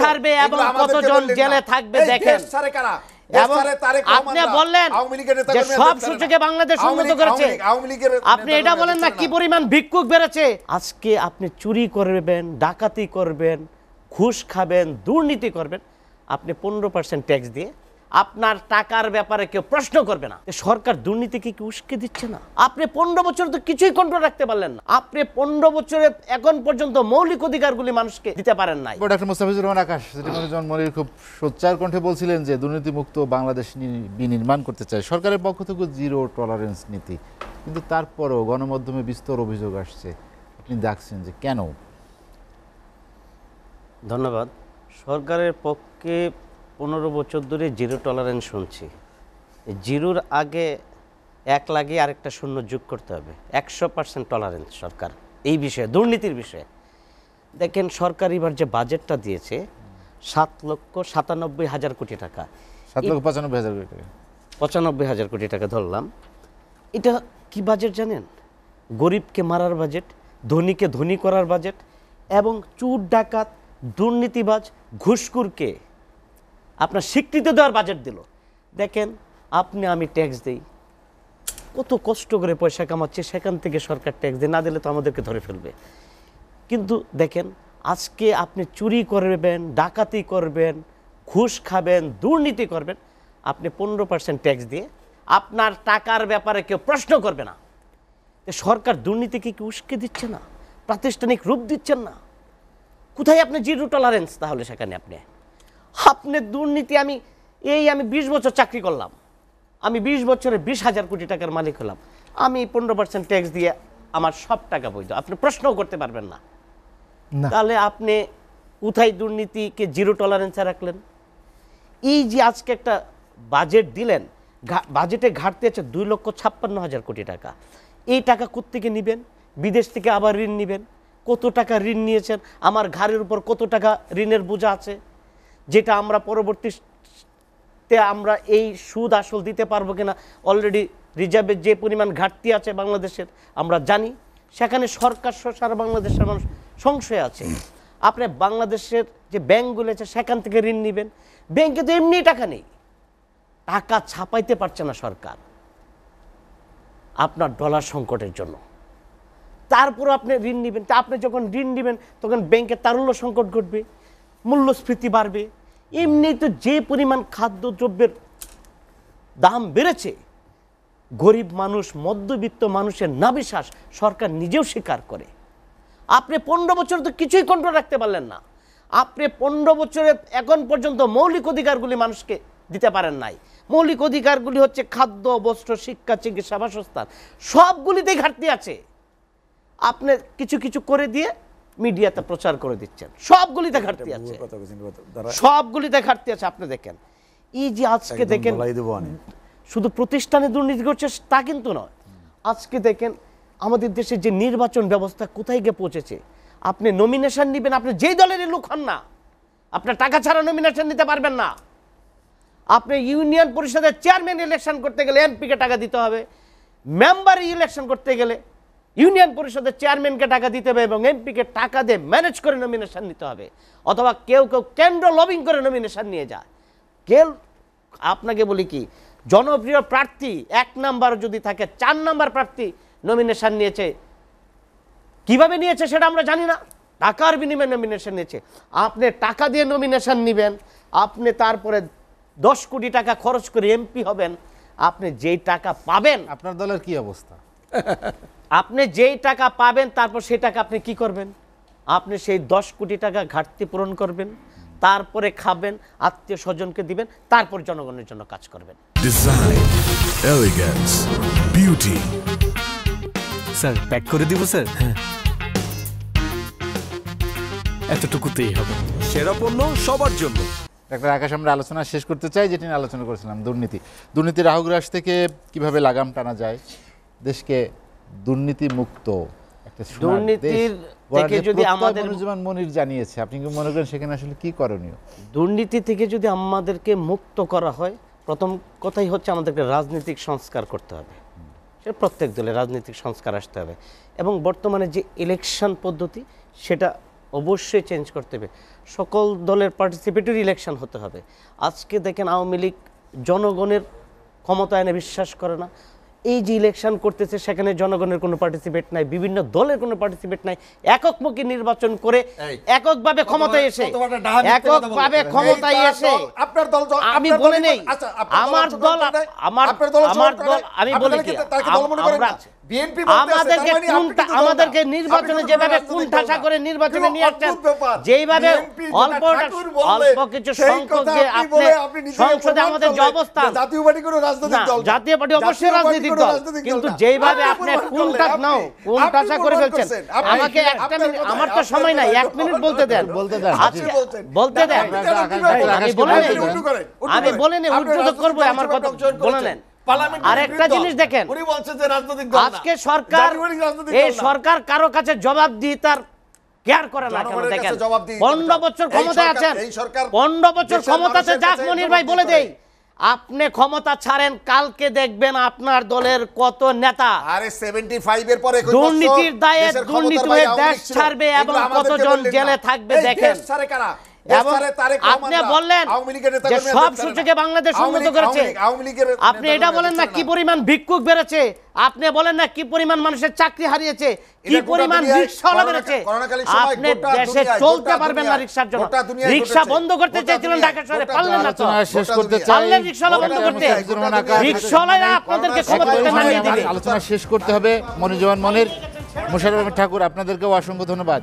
ছাড়বে এবং কতজন জেলে থাকবে দেখেন। আপনি বললেন যে সব সূচকে বাংলাদেশ উন্নত করেছে, আপনি এটা বলেন না কি পরিমাণ ভিক্ষুক বেড়েছে। আজকে আপনি চুরি করবেন, ডাকাতি করবেন, ঘুষ খাবেন, দুর্নীতি করবেন, আপনি 15% ট্যাক্স দিয়ে আপনার টাকার ব্যাপারে কেউ প্রশ্ন করবে না। সরকার দুর্নীতিকে কি উস্কে দিচ্ছে না? আপনি 15 বছর তো কিছুই কন্ট্রোল রাখতে পারলেন না। আপনি 15 বছরে এখন পর্যন্ত মৌলিক অধিকারগুলি মানুষকে দিতে পারেন নাই। ডক্টর মুস্তাফিজুর রহমান আকাশ যেমন মনির খুব সোচ্চার কণ্ঠে বলছিলেন যে দুর্নীতিমুক্ত বাংলাদেশ বিনির্মাণ করতে চায় সরকারের পক্ষ থেকে জিরো টলারেন্স নীতি, কিন্তু তারপরও গণমাধ্যমে বিস্তর অভিযোগ আসছে, আপনি দেখছেন যে কেন? ধন্যবাদ। সরকারের পক্ষে 15 বছর ধরে জিরো টলারেন্স শুনছি। জিরোর আগে 1 লাগিয়ে আরেকটা শূন্য যোগ করতে হবে। 100% টলারেন্স সরকার এই বিষয়ে, দুর্নীতির বিষয়ে। দেখেন সরকার এবার যে বাজেটটা দিয়েছে 7,97,000 কোটি টাকা, 7,95,000 কোটি টাকা, 95,000 কোটি টাকা ধরলাম। এটা কি বাজেট জানেন? গরিবকে মারার বাজেট, ধনীকে ধনী করার বাজেট, এবং চোর ডাকাত দুর্নীতিবাজ ঘুষখোরকে আপনার স্বীকৃতি দেওয়ার বাজেট দিল। দেখেন আপনি আমি ট্যাক্স দেই, কত কষ্ট করে পয়সা কামাচ্ছে, সেখান থেকে সরকার ট্যাক্স দেয়, না দিলে তো আমাদেরকে ধরে ফেলবে। কিন্তু দেখেন আজকে আপনি চুরি করবেন, ডাকাতি করবেন, ঘুষ খাবেন, দুর্নীতি করবেন, আপনি 15% ট্যাক্স দিয়ে আপনার টাকার ব্যাপারে কেউ প্রশ্ন করবে না। সরকার দুর্নীতিকে কি উস্কে দিচ্ছে না? প্রাতিষ্ঠানিক রূপ দিচ্ছেন না? কোথায় আপনি জিরো টলারেন্স? তাহলে সেখানে আপনি দুর্নীতি, আমি 20 বছর চাকরি করলাম, আমি 20 বছরে 20,000 কোটি টাকার মালিক হলাম, আমি 15% ট্যাক্স দিয়ে আমার সব টাকা বৈধ, আপনি প্রশ্নও করতে পারবেন না। তাহলে আপনি কোথায় দুর্নীতিকে জিরো টলারেন্সে রাখলেন? এই যে আজকে একটা বাজেট দিলেন, বাজেটে ঘাটতি আছে 2,56,000 কোটি টাকা। এই টাকা কোত্থেকে নেবেন? বিদেশ থেকে আবার ঋণ নেবেন। কত টাকা ঋণ নিয়েছেন? আমার ঘাড়ের উপর কত টাকা ঋণের বোঝা আছে, যেটা আমরা পরবর্তীতে আমরা এই সুদ আসল দিতে পারবো কিনা, অলরেডি রিজার্ভের যে পরিমাণ ঘাটতি আছে বাংলাদেশের আমরা জানি। সেখানে সরকার সারা বাংলাদেশের মানুষ সংশয় আছে। আপনি বাংলাদেশের যে ব্যাংকগুলো আছে সেখান থেকে ঋণ নেবেন, ব্যাংকে তো এমনি টাকা নেই, টাকা ছাপাইতে পারছে না সরকার আপনার ডলার সংকটের জন্য। তারপর আপনি ঋণ নেবেন, তা আপনি যখন ঋণ নেবেন তখন ব্যাংকে তারল্য সংকট ঘটবে, মূল্যস্ফীতি বাড়বে। এমনি তো যে পরিমাণ খাদ্যদ্রব্যের দাম বেড়েছে, গরিব মানুষ, মধ্যবিত্ত মানুষের নাভিশ্বাস সরকার নিজেও স্বীকার করে। আপনি 15 বছর তো কিছুই কন্ট্রোল রাখতে পারলেন না। আপনি 15 বছরে এখন পর্যন্ত মৌলিক অধিকারগুলি মানুষকে দিতে পারেন নাই। মৌলিক অধিকারগুলি হচ্ছে খাদ্য, বস্ত্র, শিক্ষা, চিকিৎসা, বাসস্থান, সবগুলিতেই ঘাটতি আছে। আপনি কিছু কিছু করে দিয়ে মিডিয়াতে প্রচার করে দিচ্ছেন, সবগুলিতে ঘাটতি আছে, সবগুলিতে ঘাটতি আছে। আপনি দেখেন এই যে আজকে দেখেন শুধু প্রতিষ্ঠানে দুর্নীতি করছে তা কিন্তু নয়, আজকে দেখেন আমাদের দেশে যে নির্বাচন ব্যবস্থা কোথায় গিয়ে পৌঁছেছে। আপনি নমিনেশন নেবেন, আপনি যেই দলেরই লোক হন না, আপনার টাকা ছাড়া নমিনেশন নিতে পারবেন না। আপনি ইউনিয়ন পরিষদের চেয়ারম্যান ইলেকশন করতে গেলে এমপিকে টাকা দিতে হবে, মেম্বার ইলেকশন করতে গেলে ইউনিয়ন পরিষদের চেয়ারম্যানকে টাকা দিতে হবে এবং এমপিকে টাকা দিয়ে ম্যানেজ করে নমিনেশন নিতে হবে। অথবা কেউ কেউ কেন্দ্র লবিং করে নমিনেশন নিয়ে যায়। কেউ আপনাকে বলি কি, জনপ্রিয় প্রার্থী 1 নাম্বার যদি থাকে, 4 নাম্বার প্রার্থী নমিনেশন নিয়েছে, কিভাবে নিয়েছে সেটা আমরা জানি না, টাকার বিনিময়ে নমিনেশন নিয়েছে। আপনি টাকা দিয়ে নমিনেশন নেবেন, আপনি তারপরে 10 কোটি টাকা খরচ করে এমপি হবেন, আপনি যেই টাকা পাবেন, আপনার দলের কি অবস্থা, আপনি যেই টাকা পাবেন তারপর সেই টাকা আপনি কি করবেন? আপনি সেই 10 কোটি টাকা ঘাটতি পূরণ করবেন, তারপরে খাবেন, আত্মীয় স্বজনকে দিবেন, তারপর জনগণের জন্য কাজ করবেন। Design, elegance, beauty. Sir pack করে দিব স্যার? হ্যাঁ, এতটুকুতেই হবে। সেরা পণ্য সবার জন্য। ডাক্তার আকাশ, আমরা আলোচনা শেষ করতে চাই যেটি নিয়ে আলোচনা করেছিলাম, দুর্নীতির রাহুগ্রাস থেকে কিভাবে লাগাম টানা যায়, দেশকে দুর্নীতি মুক্ত একটা দুর্নীতির থেকে যদি আমাদের মনির জানিয়েছে, আপনি কি মনে করেন সেখানে আসলে কি করণীয়? দুর্নীতি থেকে যদি আমাদেরকে মুক্ত করা হয়, প্রথম কথাই হচ্ছে আমাদেরকে রাজনৈতিক সংস্কার করতে হবে। সে প্রত্যেক দলে রাজনৈতিক সংস্কার আসতে হবে এবং বর্তমানে যে ইলেকশন পদ্ধতি সেটা অবশ্যই চেঞ্জ করতে হবে, সকল দলের পার্টিসিপেটরি ইলেকশন হতে হবে। আজকে দেখেন আওয়ামী লীগ জনগণের ক্ষমতায়নে বিশ্বাস করে না, এই যে ইলেকশন করতেছে সেখানে জনগণের কোনো পার্টিসিপেট নাই, বিভিন্ন দলের কোনো পার্টিসিপেট নাই, এককমুখী নির্বাচন করে এককভাবে ক্ষমতায় এসে এককভাবে ক্ষমতায় এসে আপনার দল আমি বলে নেই আমার দল আমি বলি কি আমরা বিএনপি আমাদেরকে নির্বাচনে যেভাবে কুণ্ঠাসা করে নির্বাচনে নিয়ে আসছেন, যেইভাবে অল্প কিছু সংখ্যক যে আপনি সংসদে আমাদের যে অবস্থা, জাতীয় পার্টি কোনো রাজনৈতিক দল, জাতীয় পার্টি অবশ্যই রাজনৈতিক দল, কিন্তু যেইভাবে আপনি কুণ্ঠাসা করে ফেলছেন, আমাকে একটা মিনিট, আমার তো সময় নাই, 1 মিনিট বলতে দেন, বলতে দেন, আমি বলে নেই উদ্যোগ করবো আমার কথা বলে নেন। আরেকটা জিনিস দেখেন, আজকে সরকার এই সরকার কারো কাছে জবাবদিহিতার কেয়ার করে না কেন? দেখেন 15 বছর ক্ষমতায় আছেন, 15 বছর ক্ষমতাতে যাক মনির ভাই বলে দেই, আপনি ক্ষমতা ছাড়েন, কালকে দেখবেন আপনার দলের কত নেতা আরে 75 এর পরে দুর্নীতির দায়ে দুর্নীতি হয়ে দেশ ছাড়বে এবং কতজন জেলে থাকবে দেখেন। আপনি বললেন যে সব সূচকে বাংলাদেশ উন্নত করেছে, আপনি এটা বলেন না কি পরিমাণ ভিক্ষুক বেড়েছে, আপনি বলেন না কি পরিমাণ মানুষের চাকরি হারিয়েছে, কি পরিমাণ রিকশাওয়ালা বেড়েছে। আপনি দেশে চলতে পারবেন না রিকশার জন্য, রিকশা বন্ধ করতে চাইছিলেন ঢাকা শহরে, পারলেন না তো, শেষ করতে চাই, পারলেন রিকশাওয়ালা বন্ধ করতে, রিকশাওয়ালারা আপনাদেরকে ক্ষমতা নামিয়ে দিবে। আলোচনা শেষ করতে হবে। মনিরুজ্জামান মনির, মোশাররফ আহমেদ ঠাকুর, আপনাদেরকেও অসংখ্য ধন্যবাদ।